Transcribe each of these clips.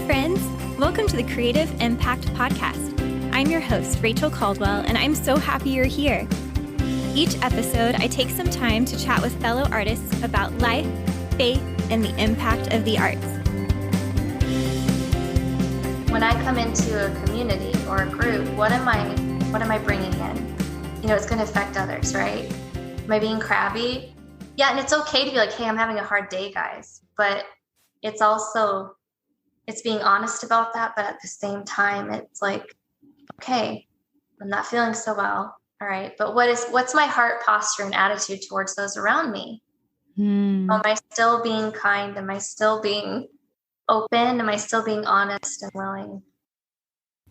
friends. Welcome to the Creative Impact Podcast. I'm your host, Rachel Caldwell, and I'm so happy you're here. Each episode, I take some time to chat with fellow artists about life, faith, and the impact of the arts. When I come into a community or a group, what am I bringing in? It's going to affect others, right? Am I being crabby? Yeah, and it's okay to be like, hey, I'm having a hard day, guys. But it's being honest about that. But at the same time, it's like, okay, I'm not feeling so well. All right. But what's my heart posture and attitude towards those around me? Am I still being kind? Am I still being open? Am I still being honest and willing?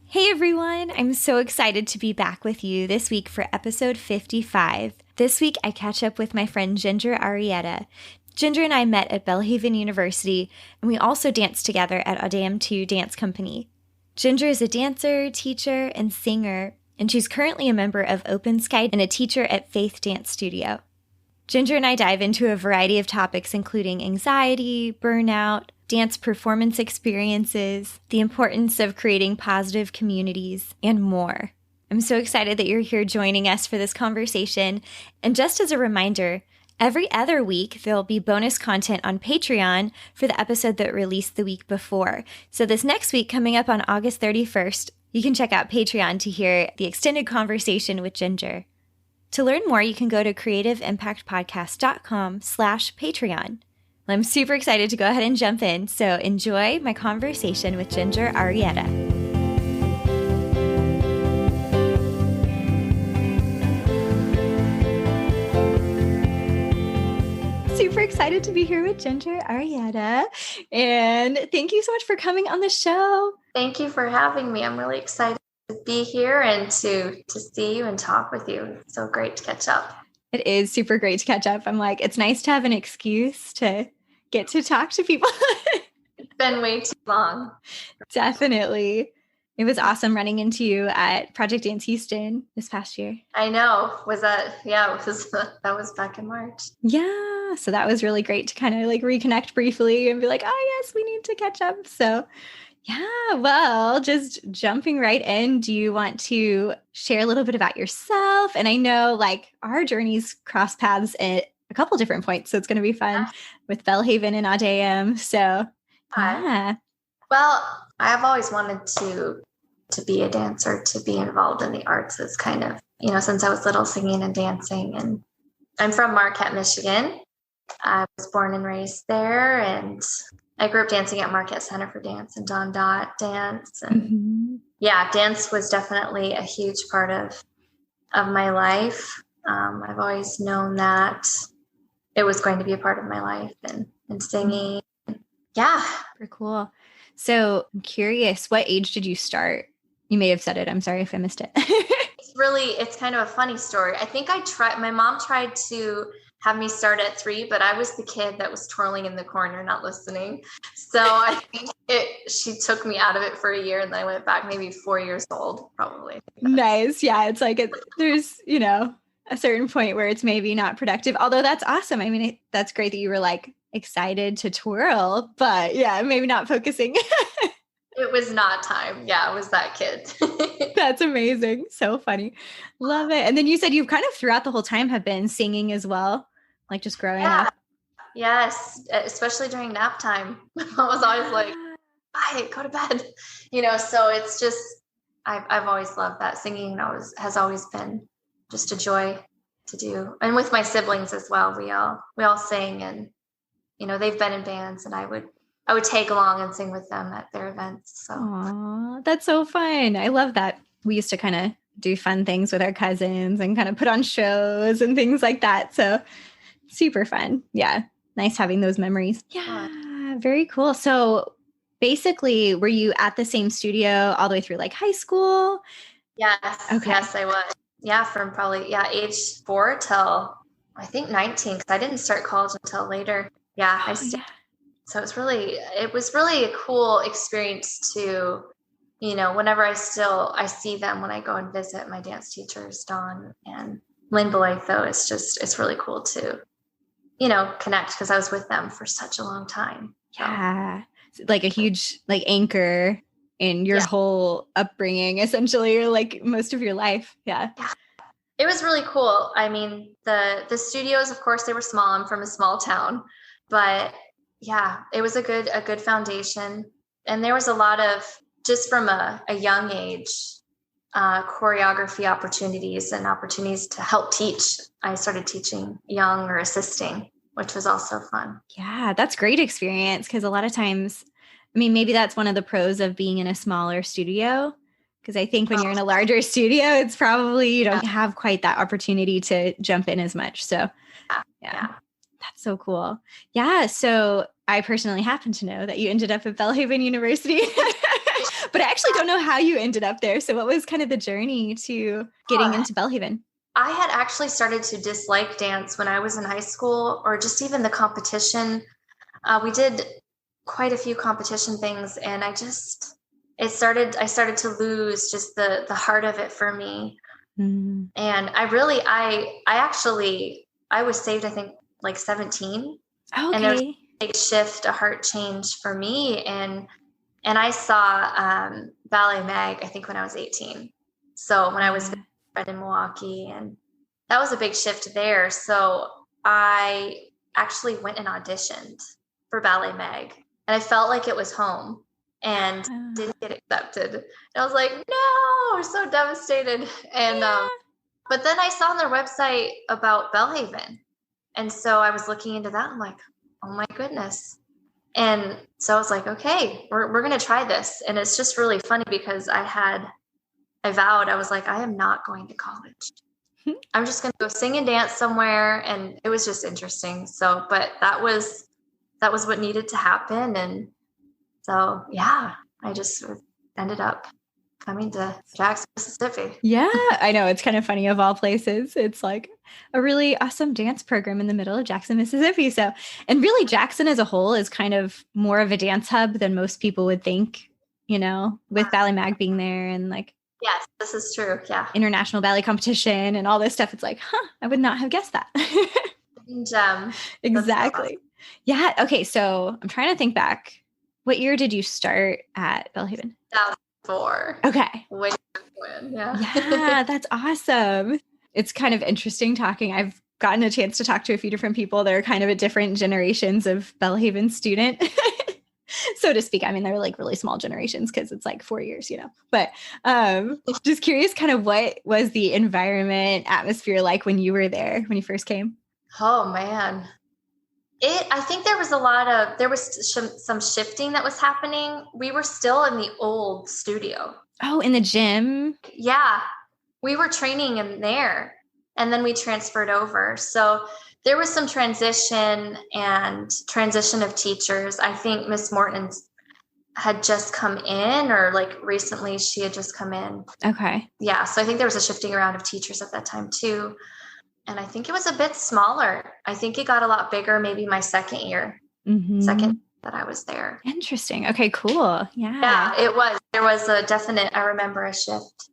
Hey everyone, I'm so excited to be back with you this week for episode 55. This week I catch up with my friend Ginger Arrieta. Ginger and I met at Belhaven University, and we also danced together at Deum Dance Company. Ginger is a dancer, teacher, and singer, and she's currently a member of Open Sky and a teacher at Faith Dance Studio. Ginger and I dive into a variety of topics including anxiety, burnout, dance performance experiences, the importance of creating positive communities, and more. I'm so excited that you're here joining us for this conversation. And just as a reminder, every other week, there'll be bonus content on Patreon for the episode that released the week before. So this next week, coming up on August 31st, you can check out Patreon to hear the extended conversation with Ginger. To learn more, you can go to creativeimpactpodcast.com/Patreon. I'm super excited to go ahead and jump in, so enjoy my conversation with Ginger Arrieta. Super excited to be here with Ginger Arrieta, and thank you so much for coming on the show. Thank you for having me. I'm really excited to be here and to see you and talk with you. It's so great to catch up. It is super great to catch up. I'm like, it's nice to have an excuse to get to talk to people. It's been way too long. Definitely. It was awesome running into you at Project Dance Houston this past year. I know. That was back in March. Yeah. So that was really great to kind of like reconnect briefly and be like, oh yes, we need to catch up. So yeah, well, just jumping right in, do you want to share a little bit about yourself? And I know like our journeys cross paths at a couple different points, so it's going to be fun with Belhaven and Deum. So yeah. Well, I've always wanted to be a dancer, to be involved in the arts as kind of, since I was little, singing and dancing. And I'm from Marquette, Michigan. I was born and raised there, and I grew up dancing at Marquette Center for Dance and Don Dot Dance. And yeah, dance was definitely a huge part of my life. I've always known that it was going to be a part of my life, and singing. Yeah. Very cool. So I'm curious, what age did you start? You may have said it. I'm sorry if I missed it. It's kind of a funny story. I think my mom tried to have me start at 3, but I was the kid that was twirling in the corner, not listening. So I think she took me out of it for a year, and then I went back maybe 4 years old, probably. Nice. Yeah. It's like, there's, a certain point where it's maybe not productive, although that's awesome. I mean, that's great that you were like excited to twirl, but yeah, maybe not focusing. It was not time. Yeah, I was that kid. That's amazing. So funny. Love it. And then you said you've kind of throughout the whole time have been singing as well, like just growing up. Yes, especially during nap time. I was always like, bye, go to bed. So it's just, I've always loved that. Singing has always been just a joy to do. And with my siblings as well, we all sing, and, they've been in bands, and I would tag along and sing with them at their events. So Aww, that's so fun. I love that. We used to kind of do fun things with our cousins and kind of put on shows and things like that. So super fun. Yeah. Nice having those memories. Yeah. Very cool. So basically, were you at the same studio all the way through like high school? Yes. Okay. Yes, I was. Yeah. From probably, age 4 till I think 19, because I didn't start college until later. Yeah. So it was really a cool experience to, whenever I see them when I go and visit my dance teachers, Dawn and Lynn Belatho. It's really cool to, connect, because I was with them for such a long time. Yeah. like a huge like anchor in your whole upbringing, essentially, or like most of your life. Yeah. It was really cool. I mean, the studios, of course, they were small. I'm from a small town, but yeah, it was a good foundation. And there was a lot of, just from a young age, choreography opportunities and opportunities to help teach. I started teaching young or assisting, which was also fun. Yeah, that's great experience, because a lot of times, I mean, maybe that's one of the pros of being in a smaller studio, because I think when you're in a larger studio, it's probably you don't have quite that opportunity to jump in as much. So yeah. That's so cool. Yeah. So I personally happen to know that you ended up at Belhaven University, but I actually don't know how you ended up there. So what was kind of the journey to getting into Belhaven? I had actually started to dislike dance when I was in high school, or just even the competition. We did quite a few competition things, and I started to lose just the heart of it for me. Mm-hmm. And I was saved, I think, like 17. Okay. And there was a big shift, a heart change for me. And I saw Ballet Mag, I think, when I was 18. So when I was in Milwaukee, and that was a big shift there. So I actually went and auditioned for Ballet Mag, and I felt like it was home, and didn't get accepted. And I was like, no, I was so devastated. And but then I saw on their website about Belhaven. And so I was looking into that. I'm like, oh my goodness. And so I was like, okay, we're going to try this. And it's just really funny because I vowed, I was like, I am not going to college. I'm just going to go sing and dance somewhere. And it was just interesting. So, but that was what needed to happen. And so, yeah, I just ended up coming to Jackson, Mississippi. Yeah, I know. It's kind of funny, of all places. It's like a really awesome dance program in the middle of Jackson, Mississippi. So, and really Jackson as a whole is kind of more of a dance hub than most people would think, with Ballet Mag being there and like. Yes, this is true. Yeah. International ballet competition and all this stuff. It's like, I would not have guessed that. Exactly. Awesome. Yeah. Okay. So I'm trying to think back. What year did you start at Belhaven? 2004. Okay. Way when, yeah. Yeah, that's awesome. It's kind of interesting talking. I've gotten a chance to talk to a few different people that are kind of at different generations of Belhaven student, so to speak. I mean, they're like really small generations because it's like 4 years, but just curious kind of what was the environment atmosphere like when you were there, when you first came? Oh man. I think there was some shifting that was happening. We were still in the old studio. Oh, in the gym? Yeah. We were training in there, and then we transferred over. So there was some transition of teachers. I think Miss Morton had just come in, or like recently she had just come in. Okay. Yeah. So I think there was a shifting around of teachers at that time too. And I think it was a bit smaller. I think it got a lot bigger, maybe my second year, second that I was there. Interesting. Okay, cool. Yeah. Yeah, it was. There was I remember a shift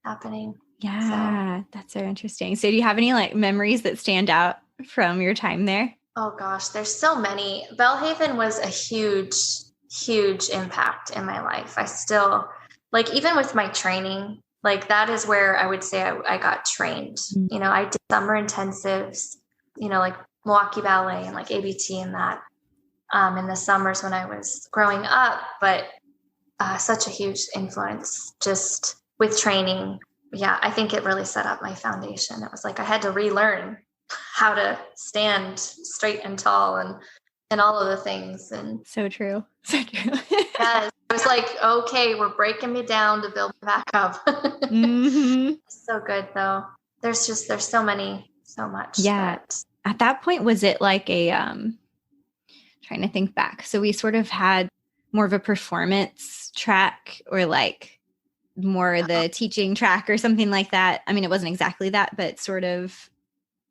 happening. Yeah, so. That's so interesting. So do you have any like memories that stand out from your time there? Oh gosh, there's so many. Belhaven was a huge, huge impact in my life. I still, like, even with my training, like that is where I would say I got trained. I did summer intensives, like Milwaukee Ballet and like ABT and that in the summers when I was growing up, but such a huge influence just with training. Yeah, I think it really set up my foundation. It was like I had to relearn how to stand straight and tall and all of the things. And so true. So true. Yes. It was like, okay, we're breaking me down to build me back up. So good though. There's so much. Yeah. At that point, was it like a, trying to think back. So we sort of had more of a performance track, or like more the teaching track or something like that. I mean, it wasn't exactly that, but sort of,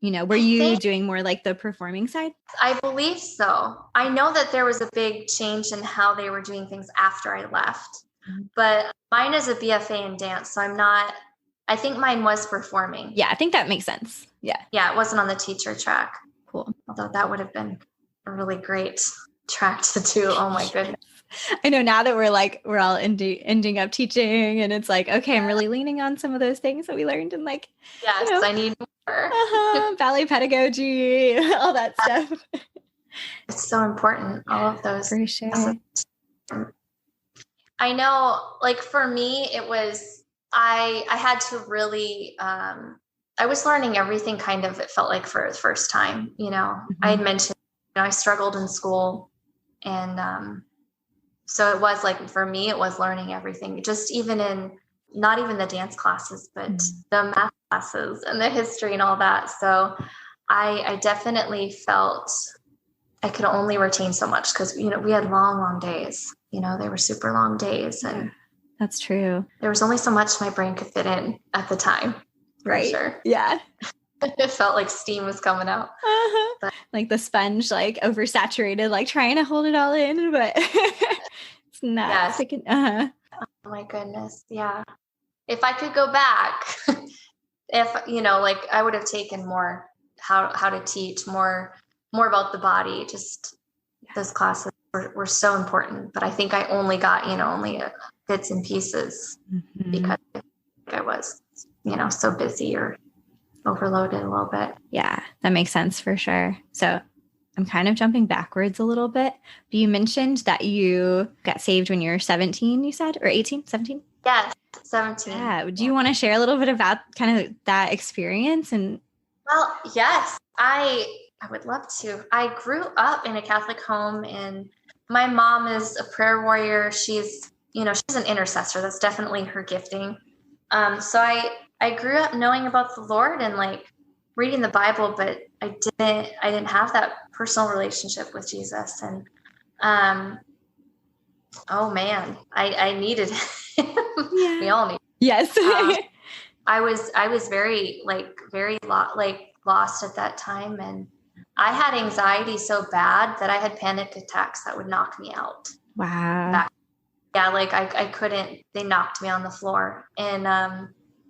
were you doing more like the performing side? I believe so. I know that there was a big change in how they were doing things after I left, but mine is a BFA in dance. So I think mine was performing. Yeah, I think that makes sense. Yeah. Yeah, it wasn't on the teacher track. Cool. Although that would have been a really great track to do. Oh my goodness. I know now that we're all ending up teaching, and it's like, okay, I'm really leaning on some of those things that we learned in like, Yes, I need more. ballet pedagogy, all that stuff. It's so important. All of those. For sure. I know, like for me, it was, I had to really, I was learning everything kind of, it felt like for the first time, I had mentioned, I struggled in school, and so it was like, for me, it was learning everything, just even in, not even the dance classes, but the math classes and the history and all that. So I definitely felt I could only retain so much because, we had long days, they were super long days. And that's true. There was only so much my brain could fit in at the time. Right. Sure. Yeah. It felt like steam was coming out. But, like the sponge, like oversaturated, like trying to hold it all in, but it's not sticking. Oh my goodness. Yeah. If I could go back, I would have taken more how to teach, more about the body. Just those classes were so important, but I think I only got, only bits and pieces because I was, so busy or overloaded a little bit. Yeah, that makes sense for sure. So I'm kind of jumping backwards a little bit, but you mentioned that you got saved when you were 17, you said, or 18, 17? Yes, 17. Yeah. Do you want to share a little bit about kind of that experience? And well, yes, I would love to. I grew up in a Catholic home, and my mom is a prayer warrior. She's an intercessor. That's definitely her gifting. So I grew up knowing about the Lord and like reading the Bible, but I didn't have that personal relationship with Jesus. And oh man, I needed him. Yeah. We all need him. Yes. I was very lost at that time, and I had anxiety so bad that I had panic attacks that would knock me out. Wow. Yeah, like I couldn't, they knocked me on the floor. And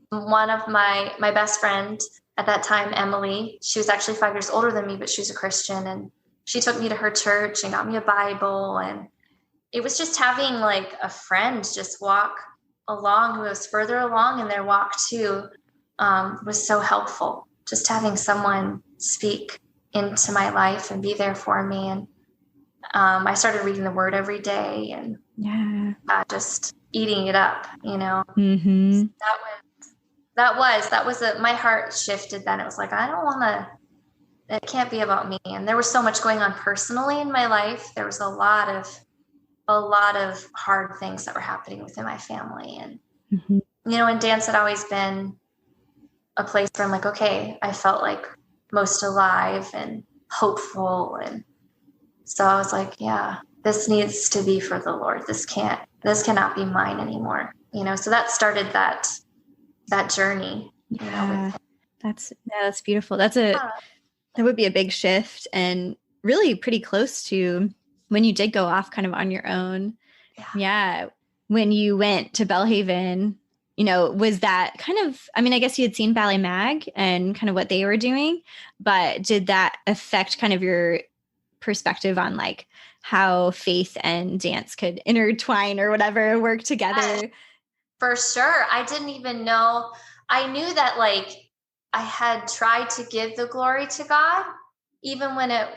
one of my best friend at that time, Emily, she was actually 5 years older than me, but she's a Christian, and she took me to her church and got me a Bible. And it was just having like a friend just walk along who was further along in their walk too, was so helpful. Just having someone speak into my life and be there for me. And I started reading the Word every day and just eating it up, Mm-hmm. That was my heart shifted then. It was like, I don't want to, it can't be about me. And there was so much going on personally in my life. There was a lot of hard things that were happening within my family. And, and dance had always been a place where I'm like, okay, I felt like most alive and hopeful. And so I was like, yeah, this needs to be for the Lord. This cannot be mine anymore. So that started that journey. That's beautiful. That would be a big shift, and really pretty close to when you did go off kind of on your own. Yeah. When you went to Belhaven, was that kind of, I mean, I guess you had seen Ballet Mag and kind of what they were doing, but did that affect kind of your perspective on like how faith and dance could intertwine or whatever, work together? For sure. I didn't even know. I knew that like I had tried to give the glory to God, even when it,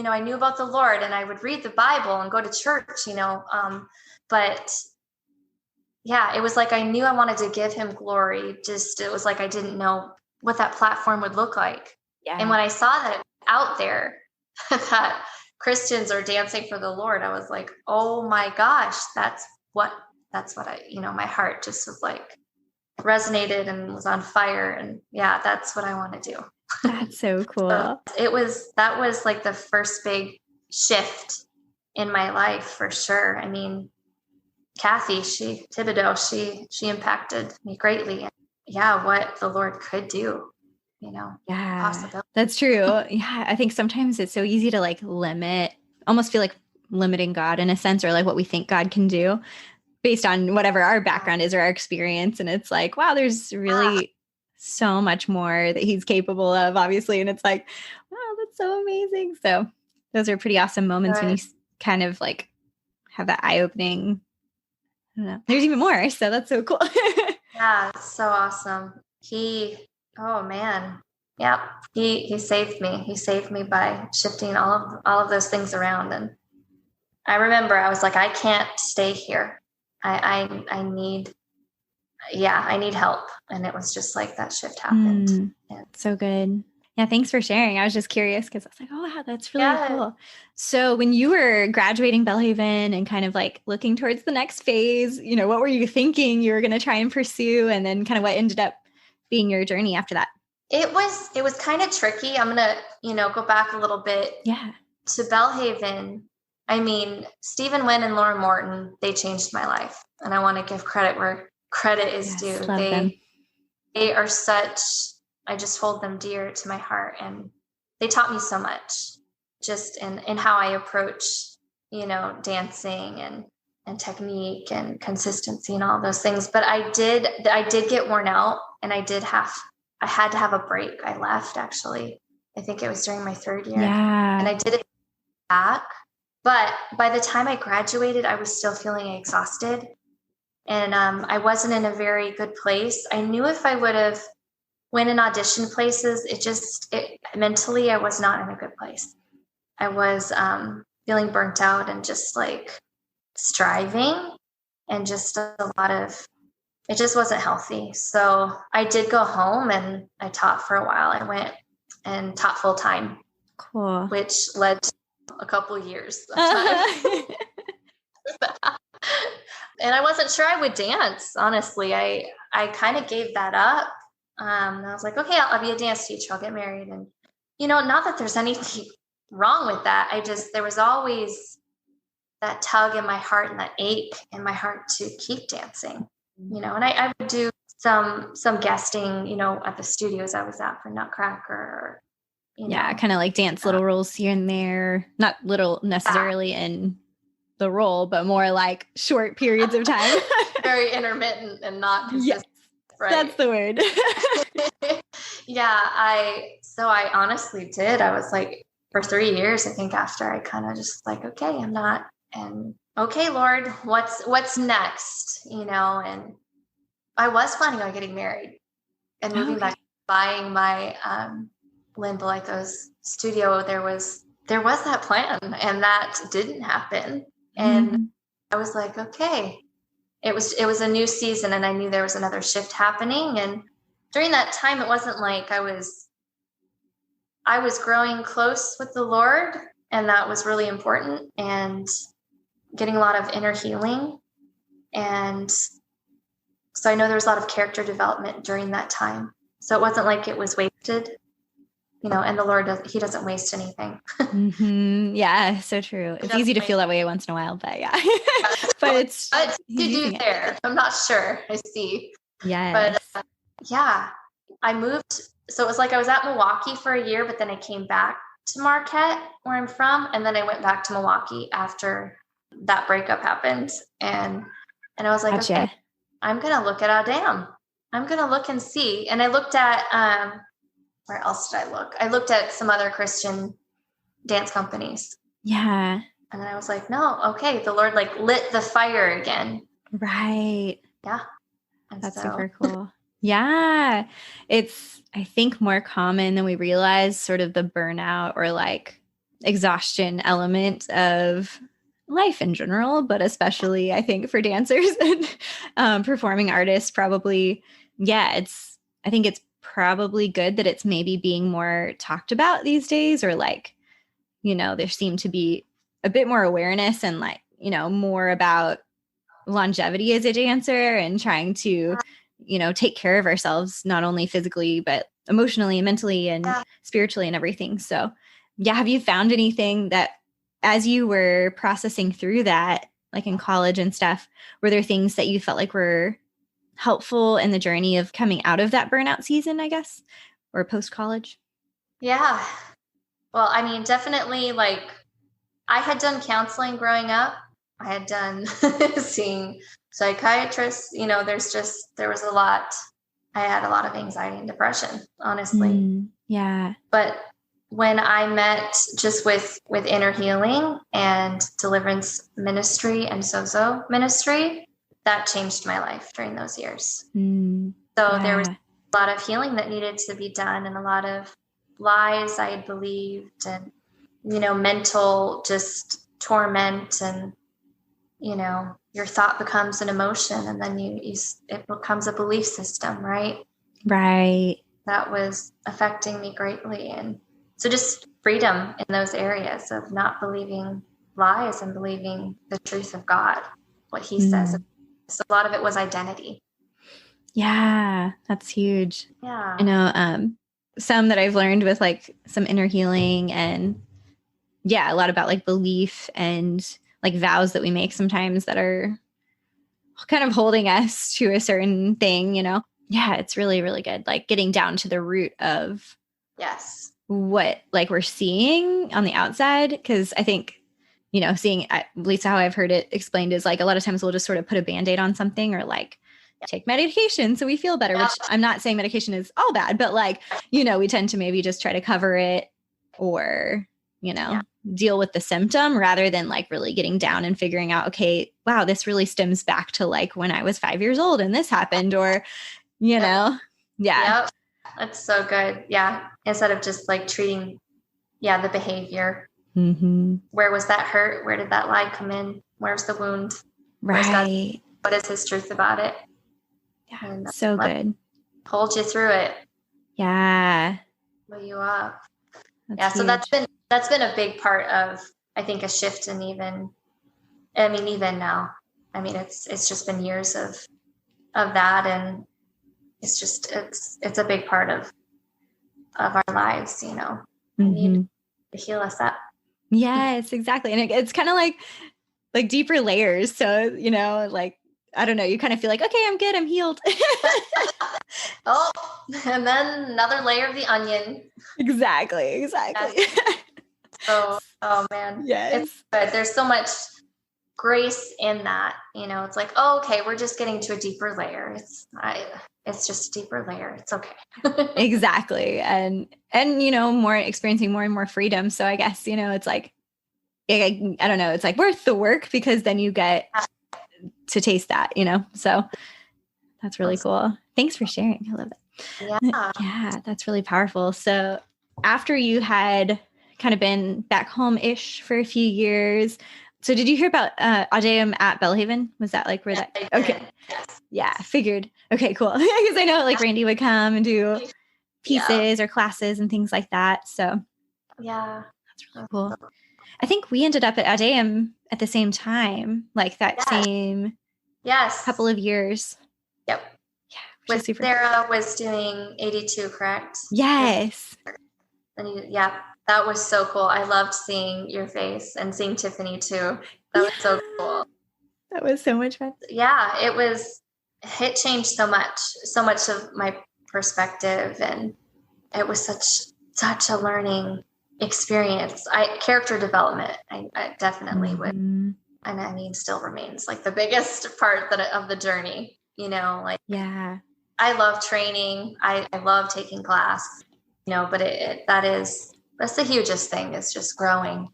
I knew about the Lord and I would read the Bible and go to church, but yeah, it was like I knew I wanted to give him glory. Just it was like I didn't know what that platform would look like. Yeah. And when I saw that out there that Christians are dancing for the Lord, I was like, oh my gosh, that's what I, my heart just was like resonated and was on fire. And yeah, that's what I want to do. That's so cool. So that was like the first big shift in my life for sure. I mean, Kathy, Thibodeau, she impacted me greatly. And yeah, what the Lord could do, possibility. That's true. Yeah. I think sometimes it's so easy to like almost feel like limiting God in a sense, or like what we think God can do based on whatever our background is or our experience. And it's like, wow, there's really so much more that he's capable of, obviously. And it's like, wow, that's so amazing. So those are pretty awesome moments when you kind of like have that eye-opening, I don't know. There's even more. So that's so cool. Yeah, it's so awesome. Oh man. Yep. He saved me. He saved me by shifting all of those things around. And I remember I was like, I can't stay here. I need help. And it was just like that shift happened. So good. Yeah, thanks for sharing. I was just curious because I was like, oh, wow, that's really cool. So when you were graduating Belhaven and kind of like looking towards the next phase, what were you thinking you were going to try and pursue? And then kind of what ended up being your journey after that? It was kind of tricky. I'm going to, go back a little bit to Belhaven. I mean, Stephen Wynn and Laura Morton, they changed my life. And I want to give credit where credit is due. They are such, I just hold them dear to my heart. And they taught me so much just in how I approach, dancing and technique and consistency and all those things. But I did get worn out, and I had to have a break. I left, actually. I think it was during my third year. Yeah. And I did it back. But by the time I graduated, I was still feeling exhausted. And I wasn't in a very good place. I knew if I would have went and auditioned places, mentally, I was not in a good place. I was feeling burnt out and just like striving, and just a lot of, it just wasn't healthy. So I did go home and I taught for a while. I went and taught full time. Cool. Which led to a couple years of time. And I wasn't sure I would dance. Honestly, I kind of gave that up. I was like, okay, I'll be a dance teacher. I'll get married. And, not that there's anything wrong with that. There was always that tug in my heart and that ache in my heart to keep dancing, and I would do some guesting, at the studios I was at for Nutcracker. Kind of like dance little roles here and there. Not little necessarily in the role, but more like short periods of time. Very intermittent and not consistent. Yes, right? That's the word. I honestly did. I was like, for 3 years, I think, after I kind of just like, okay, I'm not, and okay, Lord, what's next? And I was planning on getting married and moving back, buying my Limbo Lythos studio. There was that plan, and that didn't happen. And I was like, okay, it was a new season, and I knew there was another shift happening. And during that time, it wasn't like I was growing close with the Lord, and that was really important, and getting a lot of inner healing. And so I know there was a lot of character development during that time. So it wasn't like it was wasted. And the Lord he doesn't waste anything. Yeah, so true. It's easy to feel that way once in a while, but yeah. But it's to do there. I'm not sure. I see. Yes. But I moved. So it was like I was at Milwaukee for a year, but then I came back to Marquette, where I'm from, and then I went back to Milwaukee after that breakup happened. And I was like, gotcha. Okay, I'm gonna look at Deum. I'm gonna look and see. And I looked at where else did I look? I looked at some other Christian dance companies. Yeah. And then I was like, no, okay. The Lord like lit the fire again. Right. Yeah. That's super cool. Yeah. It's, I think, more common than we realize, sort of the burnout or like exhaustion element of life in general, but especially I think for dancers and performing artists probably. Yeah. I think it's probably good that it's maybe being more talked about these days, or like, there seemed to be a bit more awareness and like, more about longevity as a dancer and trying to, take care of ourselves, not only physically, but emotionally and mentally and spiritually and everything. So have you found anything that as you were processing through that, like in college and stuff, were there things that you felt like were helpful in the journey of coming out of that burnout season, I guess, or post-college? Yeah. Well, I mean, definitely, like, I had done counseling growing up. I had done seeing psychiatrists. There was a lot. I had a lot of anxiety and depression, honestly. Yeah. But when I met just with inner healing and deliverance ministry and sozo ministry, that changed my life during those years. So there was a lot of healing that needed to be done, and a lot of lies I had believed, and, mental just torment, and, your thought becomes an emotion, and then it becomes a belief system, right? Right. That was affecting me greatly. And so just freedom in those areas of not believing lies and believing the truth of God, what he says. So a lot of it was identity. Yeah, that's huge. Yeah. I know some that I've learned with like some inner healing, and a lot about like belief and like vows that we make sometimes that are kind of holding us to a certain thing, Yeah, it's really, really good. Like getting down to the root of what like we're seeing on the outside. Cause I think, seeing at least how I've heard it explained is like a lot of times we'll just sort of put a Band-Aid on something, or like take medication so we feel better, which I'm not saying medication is all bad, but like, we tend to maybe just try to cover it or, deal with the symptom rather than like really getting down and figuring out, okay, wow, this really stems back to like when I was 5 years old and this happened, or, Yeah. Yep. That's so good. Yeah. Instead of just like treating, the behavior. Where was that hurt? Where did that lie come in? Where's the wound? Right. What is his truth about it? Yeah. And so good. Hold you through it. Yeah. Pull you up. That's so huge. that's been a big part of, I think, a shift. And even now, it's just been years of that. And it's just, it's a big part of our lives, We need to heal us up. Yes, exactly. And it's kind of like deeper layers. So, like, I don't know, you kind of feel like, okay, I'm good. I'm healed. And then another layer of the onion. Exactly. Yes. So, oh man. Yes. It's good. There's so much grace in that, it's like, okay, we're just getting to a deeper layer. It's just a deeper layer. It's okay. Exactly. And, more experiencing more and more freedom. So I guess, it's like, I don't know, it's like worth the work because then you get to taste that, so that's really cool. Thanks for sharing. I love it. Yeah, that's really powerful. So after you had kind of been back home-ish for a few years, so did you hear about Deum at Belhaven? Was that like where that? Okay. Yes. Yeah, figured. Okay, cool. Because I know like Randy would come and do pieces or classes and things like that. So that's really cool. I think we ended up at Deum at the same time, like that same couple of years. Yep. Yeah. With Sarah was doing 82, correct? Yes. And that was so cool. I loved seeing your face and seeing Tiffany too. That was so cool. That was so much fun. Yeah, it changed so much of my perspective, and it was such a learning experience. Character development, I definitely would, and still remains like the biggest part of the journey, I love training. I love taking class, but that's the hugest thing, is just growing.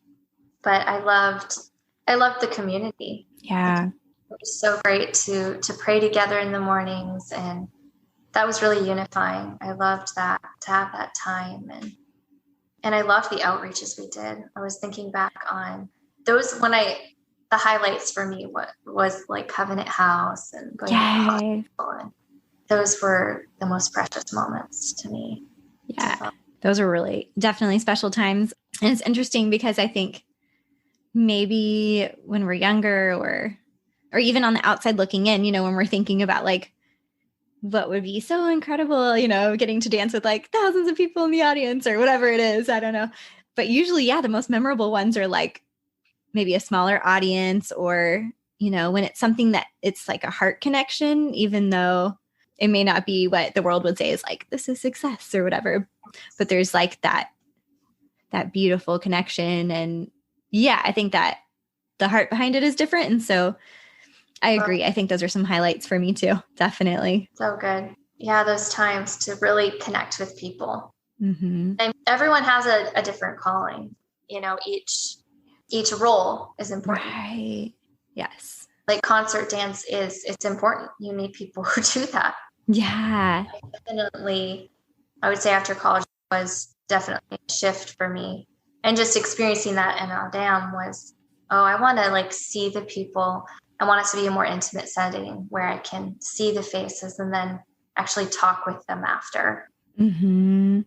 But I loved the community. Yeah. It was so great to pray together in the mornings, and that was really unifying. I loved that, to have that time, and I loved the outreaches we did. I was thinking back on those the highlights for me was like Covenant House and going to the hospital, and those were the most precious moments to me. Yeah. Those were really definitely special times. And it's interesting because I think maybe when we're younger or even on the outside looking in, when we're thinking about like what would be so incredible, getting to dance with like thousands of people in the audience or whatever it is, I don't know. But usually, the most memorable ones are like maybe a smaller audience, or, when it's something that it's like a heart connection, even though it may not be what the world would say is like, this is success or whatever. But there's like that beautiful connection. And I think that the heart behind it is different. And so I agree. I think those are some highlights for me too. Definitely. So good. Yeah. Those times to really connect with people. Mm-hmm. And everyone has a different calling. Each role is important. Right. Yes. Like concert dance it's important. You need people who do that. Yeah. Definitely, I would say after college was definitely a shift for me. And just experiencing that in Deum was, I want to like see the people. I want it to be a more intimate setting where I can see the faces and then actually talk with them after Mm-hmm.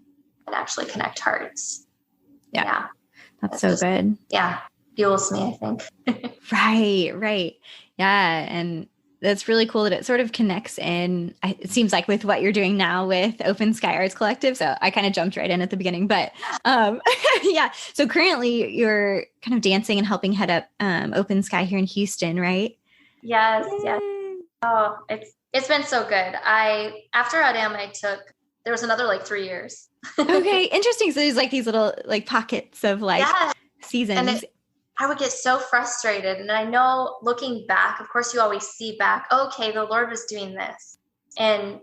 and actually connect hearts. Yeah. That's so good. Yeah. Fuels me, I think. Right. Yeah. And that's really cool that it sort of connects in, it seems like, with what you're doing now with Open Sky Arts Collective. So I kind of jumped right in at the beginning, but yeah. So currently you're kind of dancing and helping head up Open Sky here in Houston, right? Yes. Yes. Oh, it's been so good. After Deum, there was another like 3 years. Okay. Interesting. So there's like these little like pockets of like seasons. And I would get so frustrated. And I know looking back, of course, you always see back, okay, the Lord was doing this. And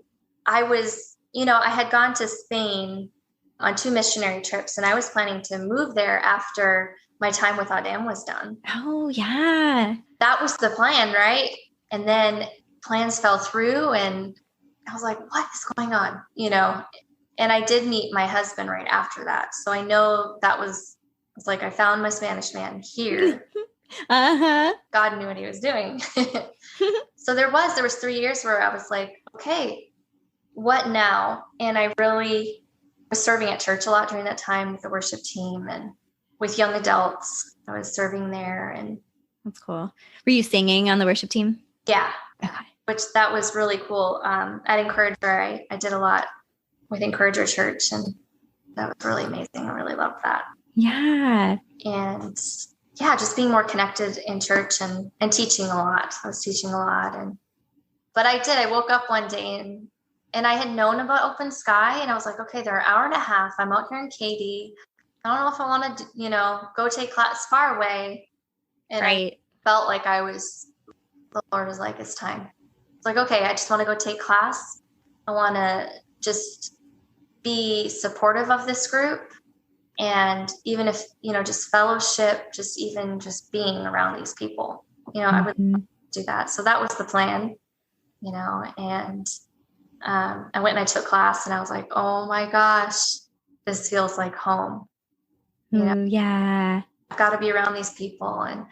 I was, I had gone to Spain on 2 missionary trips, and I was planning to move there after my time with Deum was done. Oh, yeah. That was the plan, right? And then plans fell through, and I was like, what is going on? And I did meet my husband right after that. So I know it's like I found my Spanish man here. Uh-huh. God knew what he was doing. So there was 3 years where I was like, okay, what now? And I really was serving at church a lot during that time with the worship team and with young adults. I was serving there. And that's cool. Were you singing on the worship team? Yeah. Okay. Which that was really cool. At Encourager, I did a lot with Encourager Church, and that was really amazing. I really loved that. Yeah. And just being more connected in church and teaching a lot. I was teaching a lot. But I woke up one day and I had known about Open Sky, and I was like, okay, they're an hour and a half. I'm out here in Katy. I don't know if I want to, go take class far away. And right. I felt like the Lord was like, it's time. It's like, okay, I just want to go take class. I want to just be supportive of this group. And even if, just fellowship, just being around these people, I would do that. So that was the plan, and I went and I took class, and I was like, oh my gosh, this feels like home. Yeah. I've got to be around these people. And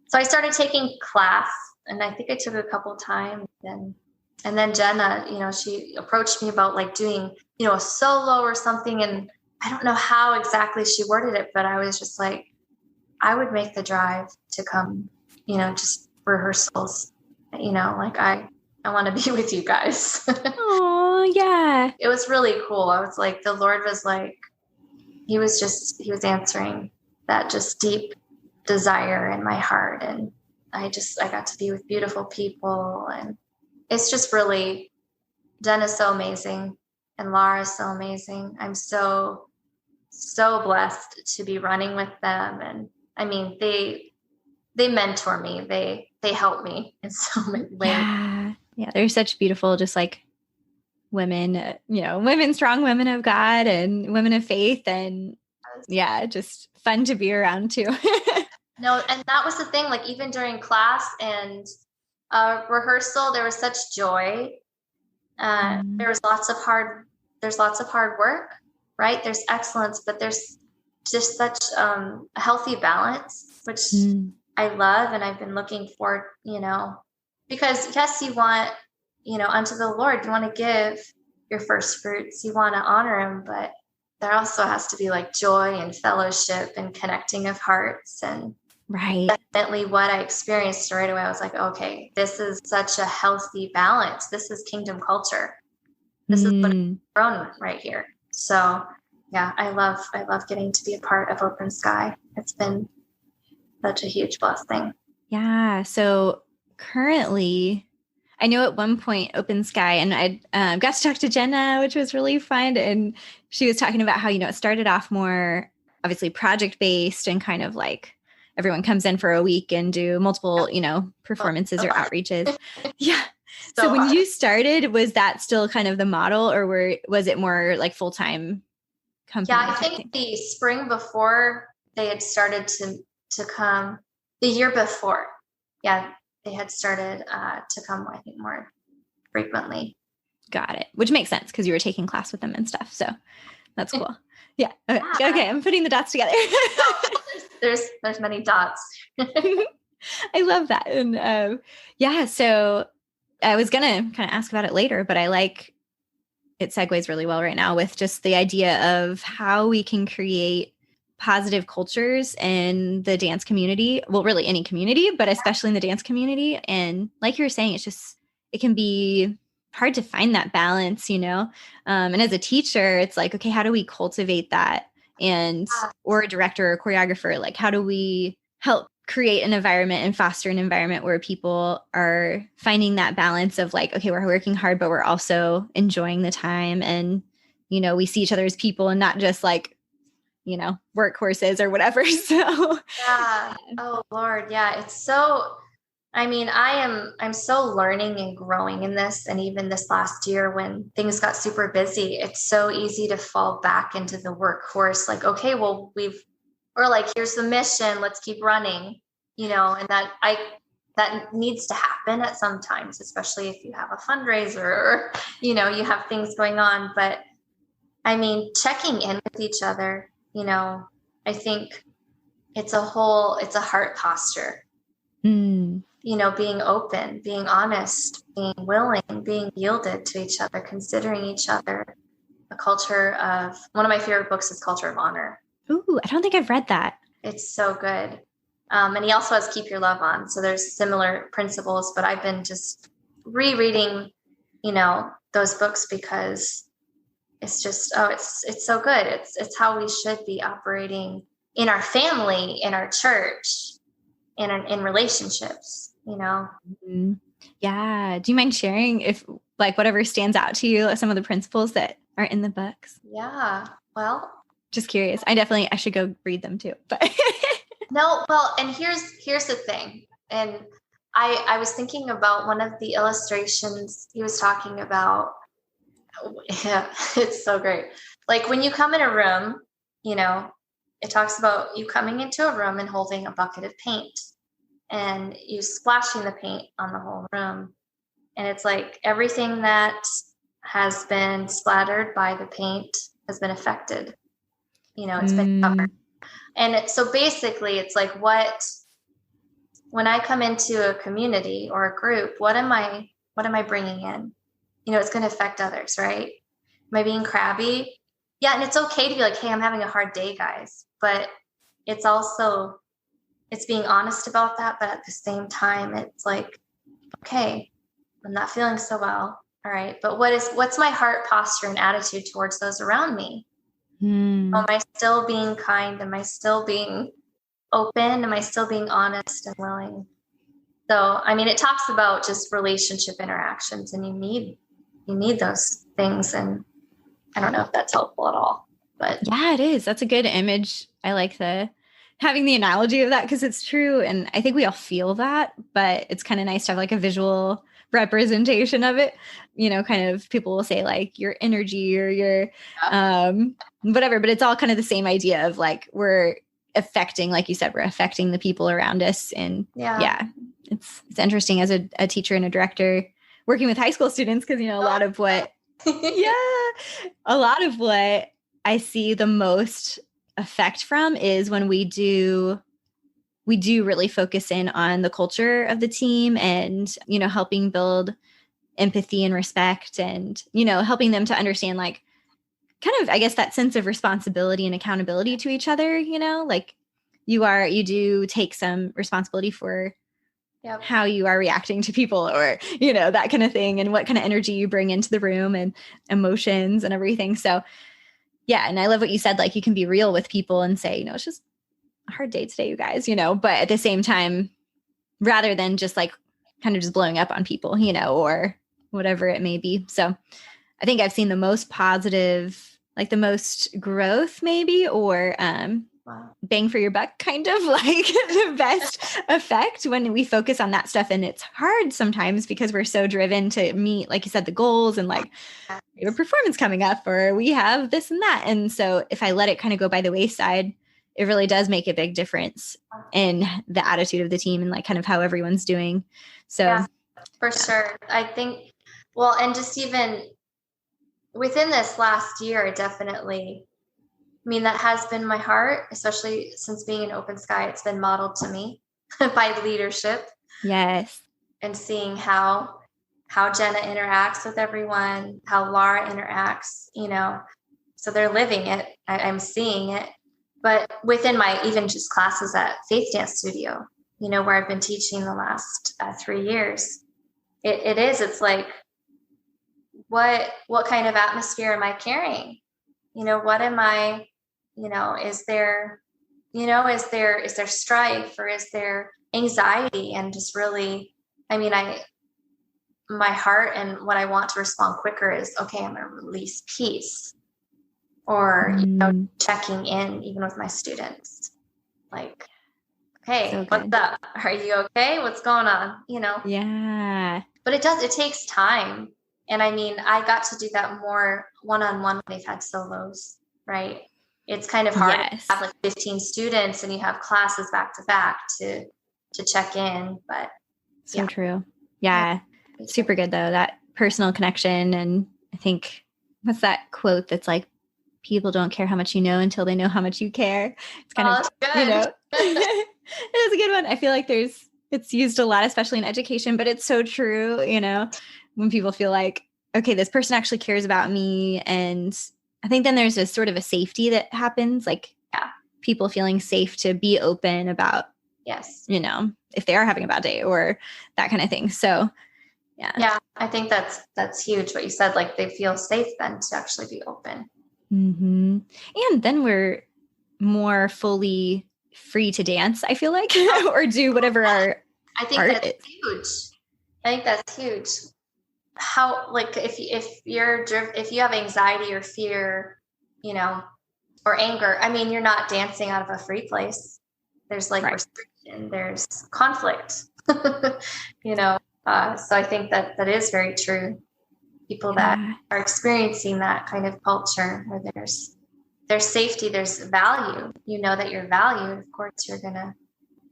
so I started taking class, and I think I took it a couple of times. And then Jenna, she approached me about like doing, a solo or something. And I don't know how exactly she worded it, but I was just like, I would make the drive to come, just rehearsals, like I want to be with you guys. Oh, yeah. It was really cool. I was like, the Lord was like, he was answering that just deep desire in my heart. And I got to be with beautiful people. And it's just really, Jenna's so amazing. And Laura's so amazing. I'm so, so blessed to be running with them. And I mean, they mentor me. They help me in so many ways. Yeah. They're such beautiful, just like women, women, strong women of God and women of faith. And just fun to be around too. No, and that was the thing, like even during class and rehearsal, there was such joy. There's lots of hard work, right? There's excellence, but there's just such a healthy balance, which I love. And I've been looking for, because yes, you want, unto the Lord, you want to give your first fruits, you want to honor him, but there also has to be like joy and fellowship and connecting of hearts. And right. Definitely what I experienced right away. I was like, okay, this is such a healthy balance. This is kingdom culture. This is what I've grown right here. So yeah, I love getting to be a part of Open Sky. It's been such a huge blessing. Yeah. So currently, I know at one point Open Sky, and I got to talk to Jenna, which was really fun. And she was talking about how, it started off more obviously project-based and kind of like everyone comes in for a week and do multiple, performances or outreaches. Yeah. So when you started, was that still kind of the model, or was it more like full-time Yeah, company I type thing. think the spring before they had started to come, the year before, yeah, they had started to come, I think, more frequently. Got it. Which makes sense because you were taking class with them and stuff. So that's cool. Yeah. Okay. Yeah. Okay. I'm putting the dots together. No, there's many dots. I love that. And yeah, so I was going to kind of ask about it later, but I like it segues really well right now with just the idea of how we can create positive cultures in the dance community. Well, really any community, but especially in the dance community. And like you were saying, it can be hard to find that balance, and as a teacher, it's like, okay, how do we cultivate that? And, or a director or choreographer, like, how do we help create an environment and foster an environment where people are finding that balance of like, okay, we're working hard, but we're also enjoying the time. And, we see each other as people and not just like, workhorses or whatever. So Yeah. Oh Lord. Yeah. It's so, I'm so learning and growing in this. And even this last year when things got super busy, it's so easy to fall back into the workhorse. Like, okay, well, or like, here's the mission, let's keep running, and that needs to happen at some times, especially if you have a fundraiser or, you have things going on. But checking in with each other, I think it's a heart posture. Being open, being honest, being willing, being yielded to each other, considering each other. One of my favorite books is Culture of Honor. Ooh, I don't think I've read that. It's so good. And he also has Keep Your Love On. So there's similar principles, but I've been just rereading, those books because it's just, it's so good. It's how we should be operating in our family, in our church, in relationships, Mm-hmm. Yeah. Do you mind sharing if like whatever stands out to you, some of the principles that are in the books? Yeah. Well, just curious. I should go read them too, but no, well, and here's the thing. And I was thinking about one of the illustrations he was talking about. Yeah, it's so great. Like when you come in a room, it talks about you coming into a room and holding a bucket of paint and you splashing the paint on the whole room. And it's like everything that has been splattered by the paint has been affected. It's been covered. And so basically it's like when I come into a community or a group, what am I bringing in? It's going to affect others, right? Am I being crabby? Yeah. And it's okay to be like, hey, I'm having a hard day, guys. But it's being honest about that. But at the same time, it's like, okay, I'm not feeling so well. All right. But what's my heart posture and attitude towards those around me? Am I still being kind? Am I still being open? Am I still being honest and willing? So, it talks about just relationship interactions and you need those things. And I don't know if that's helpful at all, but yeah, it is. That's a good image. I like having the analogy of that because it's true. And I think we all feel that, but it's kind of nice to have like a visual representation of it. Kind of people will say like your energy or your whatever, but it's all kind of the same idea of like we're affecting, like you said, we're affecting the people around us. And yeah it's interesting as a teacher and a director working with high school students because a lot of what a lot of what I see the most effect from is when we do really focus in on the culture of the team and helping build empathy and respect and helping them to understand like kind of I guess that sense of responsibility and accountability to each other, like you do take some responsibility for how you are reacting to people or, that kind of thing and what kind of energy you bring into the room and emotions and everything. So yeah. And I love what you said, like you can be real with people and say, it's just a hard day today, you guys, but at the same time, rather than just like kind of just blowing up on people, or whatever it may be. So I think I've seen the most positive, like the most growth maybe, or Wow. bang for your buck, kind of like the best effect when we focus on that stuff. And it's hard sometimes because we're so driven to meet, like you said, the goals and like we have a performance coming up or we have this and that. And so if I let it kind of go by the wayside, it really does make a big difference in the attitude of the team and like kind of how everyone's doing. So yeah, for sure. I think, well, and just even within this last year, definitely, I mean, that has been my heart, especially since being in Open Sky, it's been modeled to me by leadership. Yes. And seeing how Jenna interacts with everyone, how Laura interacts, so they're living it. I'm seeing it. But within my even just classes at Faith Dance Studio, where I've been teaching the last 3 years, it's like, what kind of atmosphere am I carrying? What am I, is there strife or is there anxiety? And just really, my heart and what I want to respond quicker is, okay, I'm going to release peace. Or, checking in even with my students, like, hey, so what's up? Are you okay? What's going on? Yeah. But it takes time. And I got to do that more one-on-one when they've had solos, right? It's kind of hard to have like 15 students and you have classes back to back to check in, but so true. Yeah. Super good though, that personal connection. And I think, what's that quote that's like, people don't care how much you know until they know how much you care. It's kind of, it is a good one. I feel like it's used a lot, especially in education, but it's so true, when people feel like, okay, this person actually cares about me. And I think then there's a sort of a safety that happens, like people feeling safe to be open about, if they are having a bad day or that kind of thing. So yeah, I think that's huge what you said, like they feel safe then to actually be open. Mm-hmm. And then we're more fully free to dance, I feel like, or do whatever our I think art that's is. huge. I think that's huge. How, like, if you have anxiety or fear, or anger, you're not dancing out of a free place. There's like restriction, there's conflict, so I think that is very true. People that are experiencing that kind of culture where there's safety, there's value, that you're valued, of course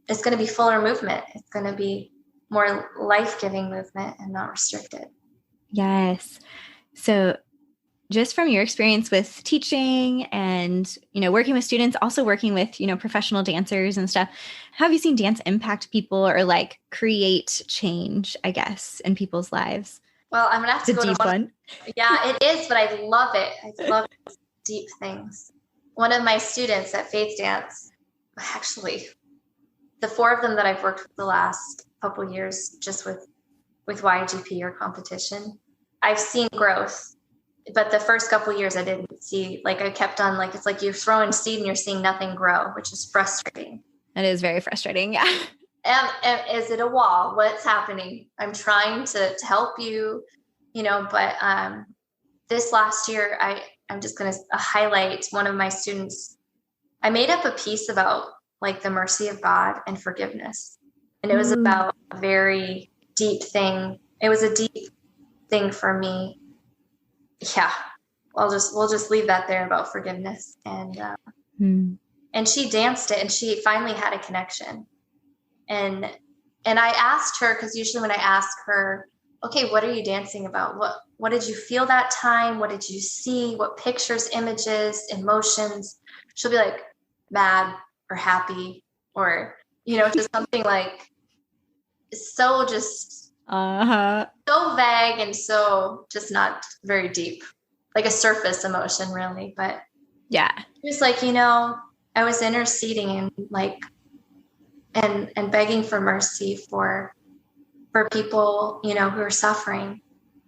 it's going to be fuller movement. It's going to be more life-giving movement and not restricted. Yes. So just from your experience with teaching and, working with students, also working with, professional dancers and stuff, how have you seen dance impact people or like create change, I guess, in people's lives? Well, I'm going to have to go deep to one. Yeah, it is, but I love it. I love deep things. One of my students at Faith Dance, actually, the 4 of them that I've worked with the last couple years, just with YGP or competition, I've seen growth. But the first couple years I didn't see, like I kept on, like, it's like you're throwing seed and you're seeing nothing grow, which is frustrating. That is very frustrating. Yeah. And is it a wall? What's happening? I'm trying to help you, but this last year, I'm just going to highlight one of my students. I made up a piece about like the mercy of God and forgiveness. And it was about a very deep thing. It was a deep thing for me. Yeah. We'll just leave that there about forgiveness. And she danced it and she finally had a connection. And I asked her, because usually when I ask her, okay, what are you dancing about? What did you feel that time? What did you see? What pictures, images, emotions? She'll be like mad or happy or, just something like so just so vague and so just not very deep, like a surface emotion really. But yeah, just like, I was interceding and like, and begging for mercy for people, who are suffering.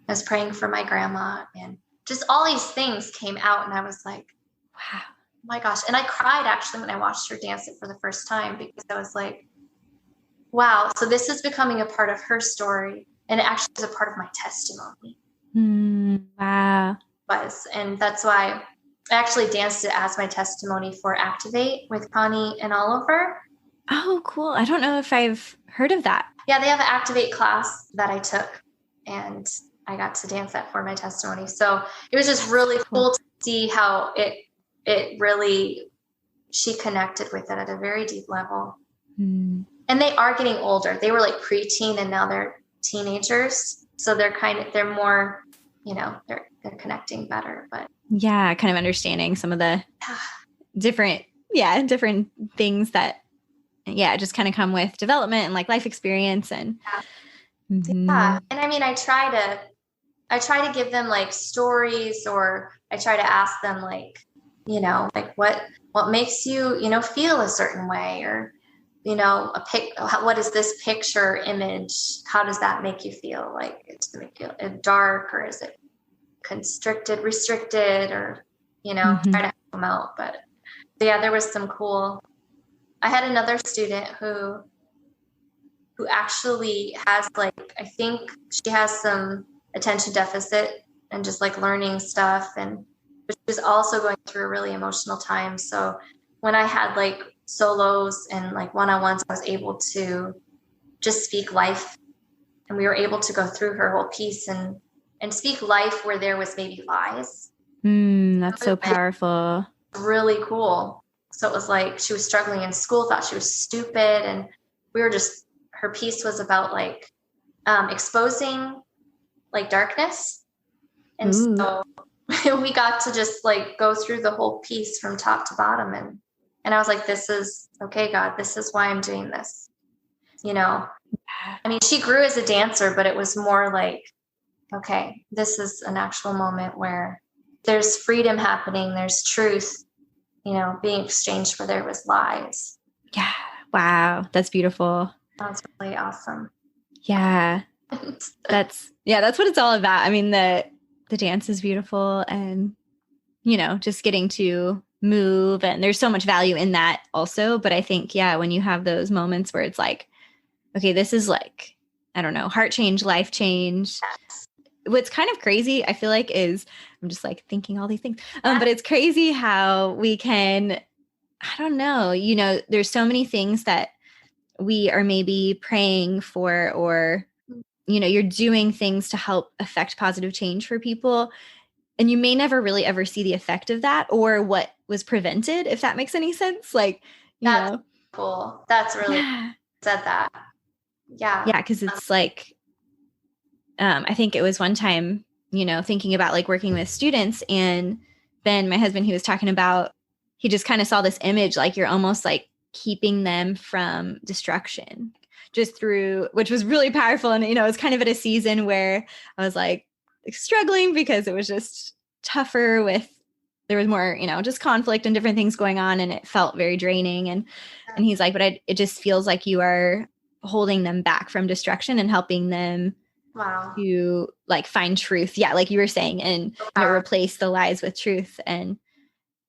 I was praying for my grandma and just all these things came out. And I was like, wow, oh my gosh. And I cried actually when I watched her dance it for the first time, because I was like, wow. So this is becoming a part of her story. And it actually is a part of my testimony. Wow. And that's why I actually danced it as my testimony for Activate with Connie and Oliver. Oh, cool. I don't know if I've heard of that. Yeah, they have an Activate class that I took, and I got to dance that for my testimony. So it was just really cool to see how it really, she connected with it at a very deep level. And they are getting older. They were like preteen and now they're teenagers. So they're more, they're connecting better, but yeah, kind of understanding some of the different things that, just kind of come with development and like life experience and. Yeah. And I mean, I try to give them like stories, or I try to ask them like, like what makes you, feel a certain way, or, what is this picture image? How does that make you feel? Like, does it make you dark, or is it constricted, restricted, or, try to help them out. But yeah, there was some cool, I had another student who actually has like, I think she has some attention deficit and just like learning stuff, and she was also going through a really emotional time. So when I had like solos and like one-on-ones, I was able to just speak life, and we were able to go through her whole piece and speak life where there was maybe lies. That's so powerful. Really cool. So it was like she was struggling in school, thought she was stupid, and we were just, her piece was about like exposing like darkness. And so we got to just like go through the whole piece from top to bottom. And I was like, this is okay, God, this is why I'm doing this. I mean, she grew as a dancer, but it was more like, okay, this is an actual moment where there's freedom happening. There's truth, being exchanged where there was lies. Yeah. Wow. That's beautiful. That's really awesome. Yeah. That's what it's all about. I mean, the dance is beautiful, and, just getting to move, and there's so much value in that also. But I think, when you have those moments where it's like, okay, this is like, I don't know, heart change, life change. Yes. What's kind of crazy, I feel like, is I'm just like thinking all these things, but it's crazy how we can, I don't know, there's so many things that we are maybe praying for, or, you're doing things to help affect positive change for people, and you may never really ever see the effect of that, or what was prevented, if that makes any sense. Like, that's cool. That's really said that. Yeah. Yeah. Cause it's like, I think it was one time, thinking about like working with students, and Ben, my husband, he was talking about, he just kind of saw this image, like you're almost like keeping them from destruction just through, which was really powerful. And, it was kind of at a season where I was like struggling because it was just tougher there was more, just conflict and different things going on, and it felt very draining. And he's like, but it just feels like you are holding them back from destruction and helping them to like find truth. Yeah. Like you were saying, and replace the lies with truth. And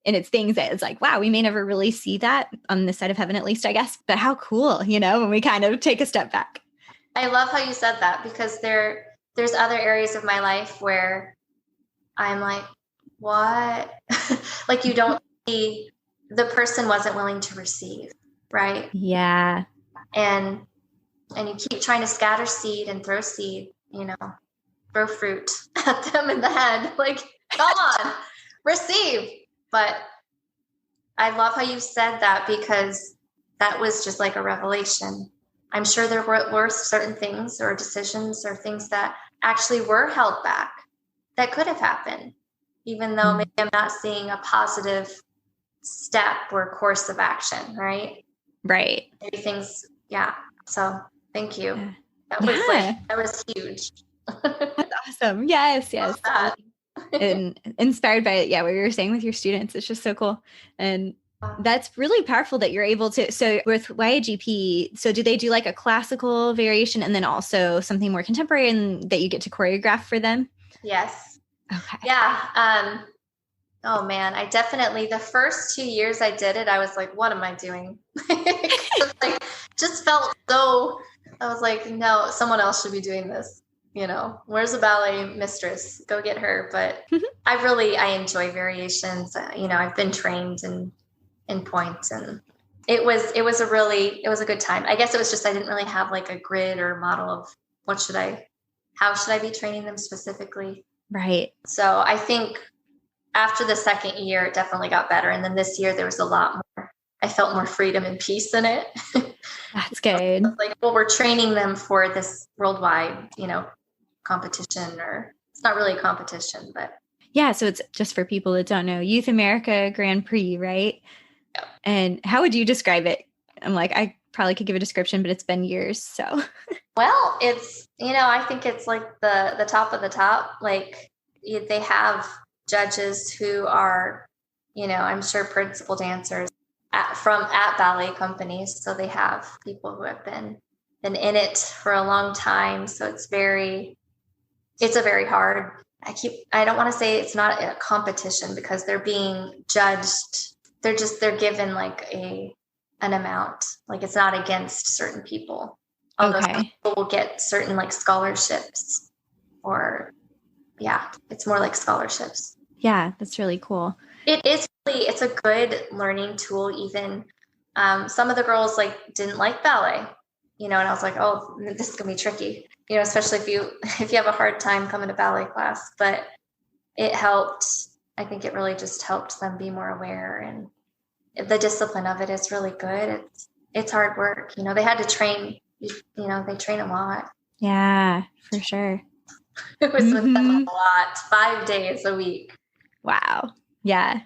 it's things that it's like, wow, we may never really see that on this side of heaven, at least, I guess. But how cool, when we kind of take a step back. I love how you said that, because there's other areas of my life where I'm like, what? Like you don't see, the person wasn't willing to receive, right? Yeah. And you keep trying to scatter seed and throw seed, throw fruit at them in the head. Like, come on, receive. But I love how you said that, because that was just like a revelation. I'm sure there were certain things or decisions or things that actually were held back that could have happened, even though maybe I'm not seeing a positive step or course of action, right? Right. Maybe things, So thank you. Yeah. That was huge. That's awesome. Yes. And inspired by what you were saying with your students. It's just so cool. And that's really powerful that you're able to. So with YAGP, so do they do like a classical variation and then also something more contemporary, and that you get to choreograph for them? Yes. Okay. Yeah. Oh man, I definitely, the first 2 years I did it, I was like, what am I doing? Like, just felt so, I was like, no, someone else should be doing this. Where's the ballet mistress? Go get her. But I enjoy variations. I've been trained in points, and it was a good time. I guess it was just, I didn't really have like a grid or model of how should I be training them specifically? Right. So I think after the second year, it definitely got better. And then this year there was a lot more, I felt more freedom and peace in it. That's good. Like, well, we're training them for this worldwide, competition, or it's not really a competition, but. Yeah. So it's just for people that don't know, Youth America Grand Prix, right? Yeah. And how would you describe it? I'm like, I probably could give a description, but it's been years. So. Well, it's, I think it's like the top of the top. Like, they have judges who are, I'm sure principal dancers at ballet companies. So they have people who have been in it for a long time. So it's a very hard, I don't want to say it's not a competition, because they're being judged. They're given like an amount, like it's not against certain people. Although people will get certain like scholarships, or it's more like scholarships. Yeah, that's really cool. It's a good learning tool. Even some of the girls like didn't like ballet, and I was like, oh, this is gonna be tricky, especially if you have a hard time coming to ballet class. But it helped. I think it really just helped them be more aware, and the discipline of it is really good. It's hard work. They had to train. They train a lot. Yeah, for sure. It was a lot, 5 days a week. Wow. Yeah.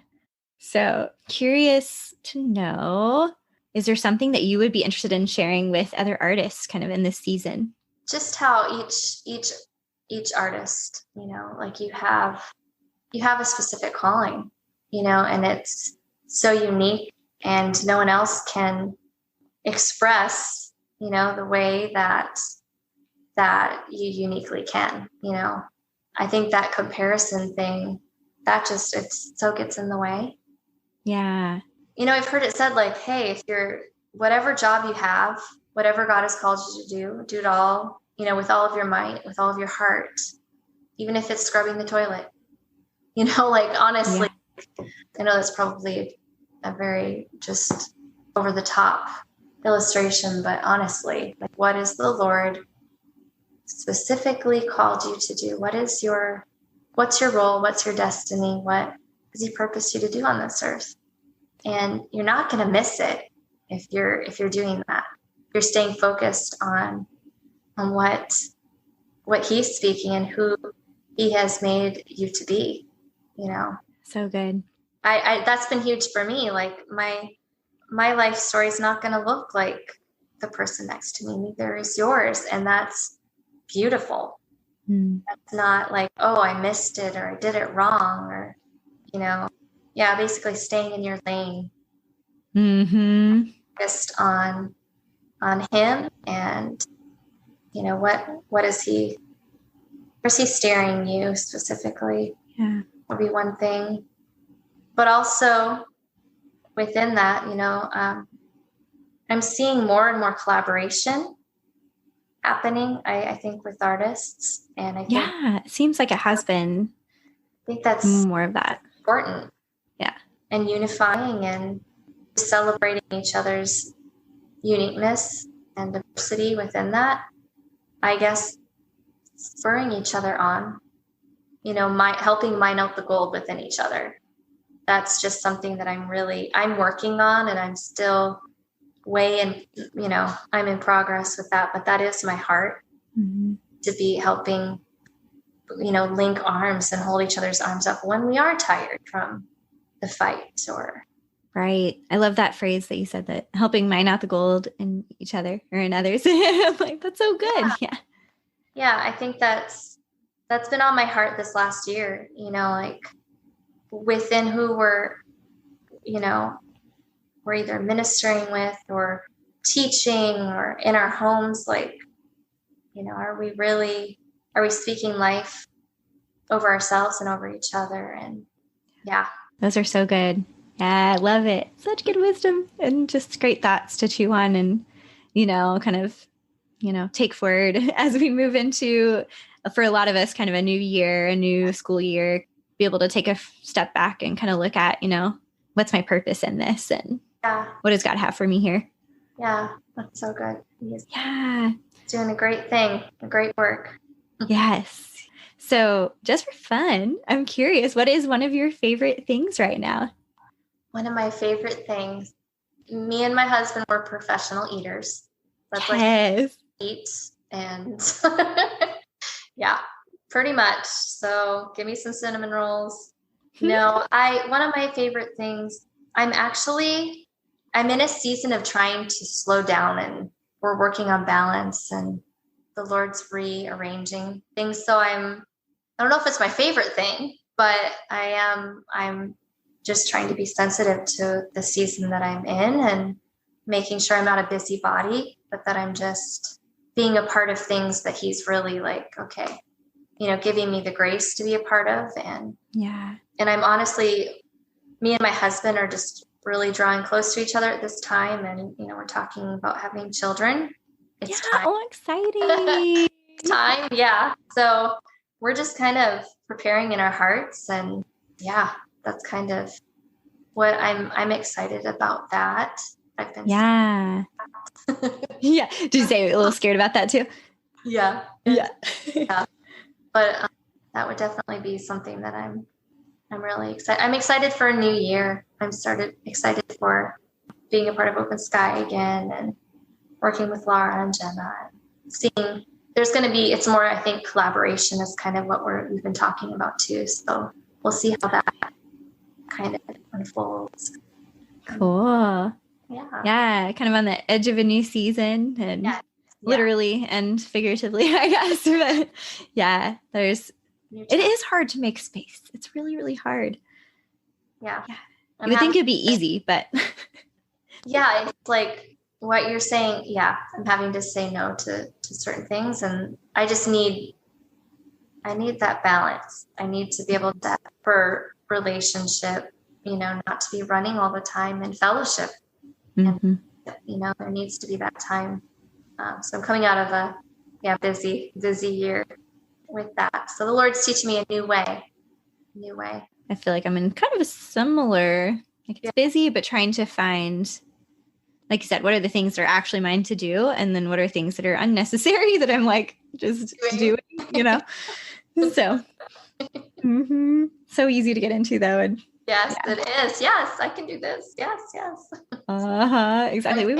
So curious to know, is there something that you would be interested in sharing with other artists kind of in this season? Just how each artist, like you have a specific calling, and it's so unique, and no one else can express the way that you uniquely can. I think that comparison thing, it so gets in the way. Yeah. I've heard it said like, hey, if you're, whatever job you have, whatever God has called you to do it all, with all of your might, with all of your heart, even if it's scrubbing the toilet, like honestly, yeah. I know that's probably a very just over the top illustration, but honestly, like, what is the Lord specifically called you to do? What's your role? What's your destiny? What has he purposed you to do on this earth? And you're not going to miss it if you're doing that. You're staying focused on what he's speaking and who he has made you to be, So good. I that's been huge for me. Like my life story is not going to look like the person next to me. Neither is yours. And that's beautiful. That's not like, oh, I missed it, or I did it wrong, or, basically staying in your lane. Mm-hmm. Focused on him, and, where's he steering you specifically? Yeah. Would be one thing. But also within that, I'm seeing more and more collaboration happening, I think, with artists. And I think, it seems like it has been. I think that's more of that. Important. Yeah. And unifying and celebrating each other's uniqueness and diversity within that. I guess spurring each other on, helping mine out the gold within each other. That's just something that I'm working on, and I'm still I'm in progress with that, but that is my heart, to be helping, link arms and hold each other's arms up when we are tired from the fight. Or right. I love that phrase that you said, that helping mine out the gold in each other or in others. I'm like, that's so good. Yeah. Yeah. I think that's been on my heart this last year, like within who we're either ministering with or teaching or in our homes. Like, are we speaking life over ourselves and over each other? And yeah. Those are so good. Yeah, I love it. Such good wisdom and just great thoughts to chew on and, kind of, take forward as we move into for a lot of us, kind of a new year, a new school year, be able to take a step back and kind of look at, what's my purpose in this and what does God have for me here? Yeah, that's so good. He's doing a great thing, a great work. Yes. So just for fun, I'm curious, what is one of your favorite things right now? One of my favorite things, me and my husband were professional eaters. That's like eat and yeah, pretty much. So give me some cinnamon rolls. No, one of my favorite things, I'm in a season of trying to slow down, and we're working on balance, and the Lord's rearranging things. So I don't know if it's my favorite thing, but I'm just trying to be sensitive to the season that I'm in and making sure I'm not a busybody, but that I'm just being a part of things that he's really like, okay, giving me the grace to be a part of. And I'm honestly, me and my husband are just really drawing close to each other at this time. And, we're talking about having children. It's time. Oh, exciting. Time. Yeah. So we're just kind of preparing in our hearts, and that's kind of what I'm excited about that. I've been yeah. Did you say a little scared about that too? Yeah. But that would definitely be something that I'm really excited. I'm excited for a new year. I'm excited for being a part of Open Sky again and working with Laura and Jenna and seeing there's going to be, it's more, I think, collaboration is kind of what we've been talking about too. So we'll see how that kind of unfolds. Cool. Yeah. Kind of on the edge of a new season, and literally and figuratively, I guess. But it is hard to make space. It's really, really hard. Yeah. You would think it'd be easy, but it's like what you're saying. Yeah. I'm having to say no to certain things, and I need that balance. I need to be able to, for relationship, not to be running all the time, and fellowship. And, there needs to be that time. So I'm coming out of a busy year with that. So the Lord's teaching me a new way. I feel like I'm in kind of a similar, like it's busy, but trying to find, like you said, what are the things that are actually mine to do? And then what are things that are unnecessary that I'm like, just doing, So, so easy to get into though. And yes, it is. Yes, I can do this. Yes. Exactly.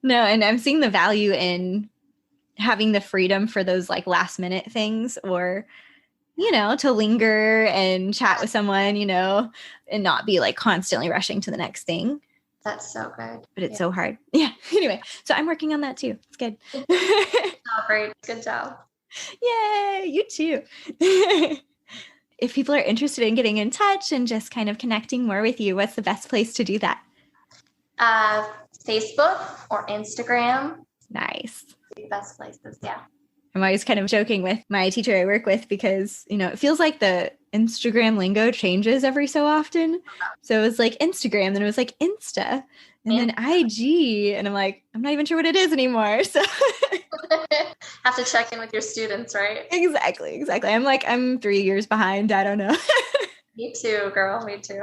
No, and I'm seeing the value in having the freedom for those like last minute things, or, to linger and chat with someone, and not be like constantly rushing to the next thing. That's so good. But it's so hard. Yeah. Anyway, so I'm working on that too. It's good. Great. Good job. Yay. You too. If people are interested in getting in touch and just kind of connecting more with you, what's the best place to do that? Facebook or Instagram. Nice. The best places. Yeah. I'm always kind of joking with my teacher I work with because, it feels like the Instagram lingo changes every so often. So it was like Instagram, then it was like Insta, and then IG. And I'm like, I'm not even sure what it is anymore. So have to check in with your students, right? Exactly. I'm 3 years behind. I don't know. Me too, girl. Me too.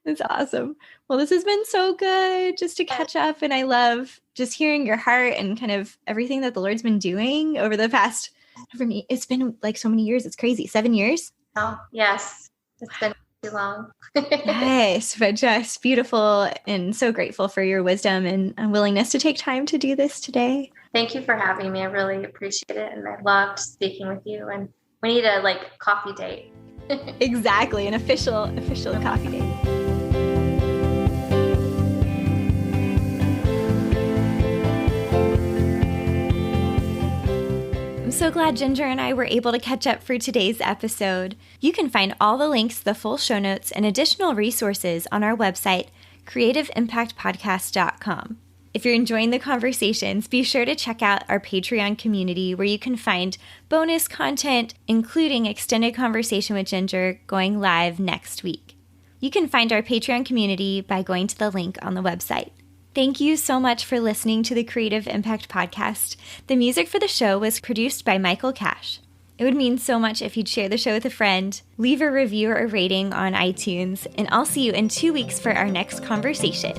That's awesome. Well, this has been so good just to catch up. And I love just hearing your heart and kind of everything that the Lord's been doing over the past, for me, it's been like so many years. It's crazy. 7 years. Oh, yes. It's been too long. Yes, but just beautiful, and so grateful for your wisdom and willingness to take time to do this today. Thank you for having me. I really appreciate it. And I loved speaking with you. And we need a coffee date. Exactly. An official coffee date. I'm so glad Ginger and I were able to catch up for today's episode. You can find all the links, the full show notes, and additional resources on our website, creativeimpactpodcast.com. If you're enjoying the conversations, be sure to check out our Patreon community where you can find bonus content, including extended conversation with Ginger going live next week. You can find our Patreon community by going to the link on the website. Thank you so much for listening to the Creative Impact Podcast. The music for the show was produced by Michael Cash. It would mean so much if you'd share the show with a friend, leave a review or a rating on iTunes, and I'll see you in 2 weeks for our next conversation.